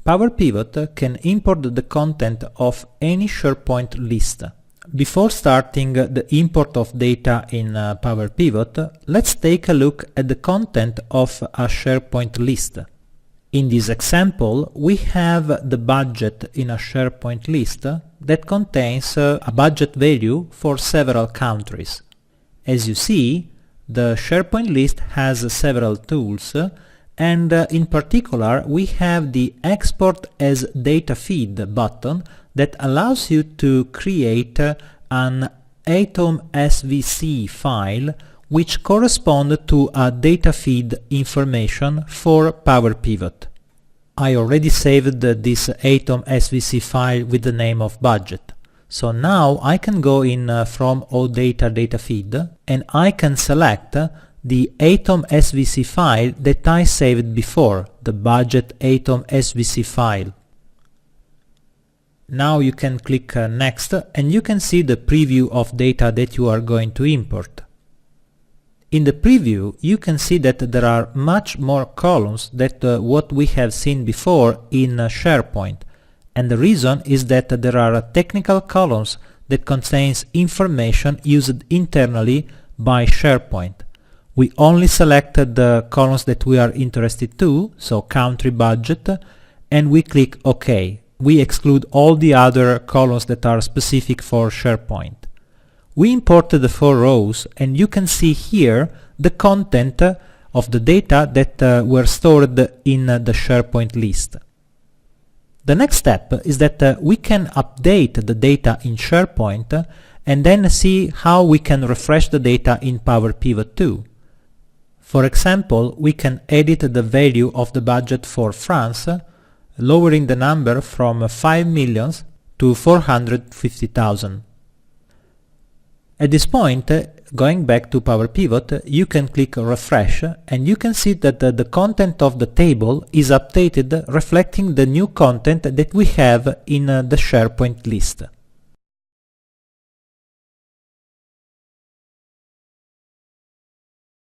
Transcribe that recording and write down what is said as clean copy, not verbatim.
Power Pivot can import the content of any SharePoint list. Before starting the import of data in Power Pivot, let's take a look at the content of a SharePoint list. In this example, we have the budget in a SharePoint list that contains a budget value for several countries. As you see, the SharePoint list has several tools, and in particular we have the Export as Data Feed button that allows you to create an atom SVC file which corresponds to a data feed information for Power Pivot. I already saved this atom SVC file with the name of budget. So now I can go in from All Data Data Feed and I can select the atom SVC file that I saved before, the budget atom SVC file. Now you can click Next and you can see the preview of data that you are going to import. In the preview you can see that there are much more columns than what we have seen before in SharePoint, and the reason is that there are technical columns that contains information used internally by SharePoint. We only selected the columns that we are interested to, so country budget, and we click OK. We exclude all the other columns that are specific for SharePoint. We imported the 4 rows and you can see here the content of the data that were stored in the SharePoint list. The next step is that we can update the data in SharePoint and then see how we can refresh the data in Power Pivot too. For example, we can edit the value of the budget for France, lowering the number from 5 million to 450,000. At this point, going back to Power Pivot, you can click Refresh and you can see that the content of the table is updated, reflecting the new content that we have in the SharePoint list.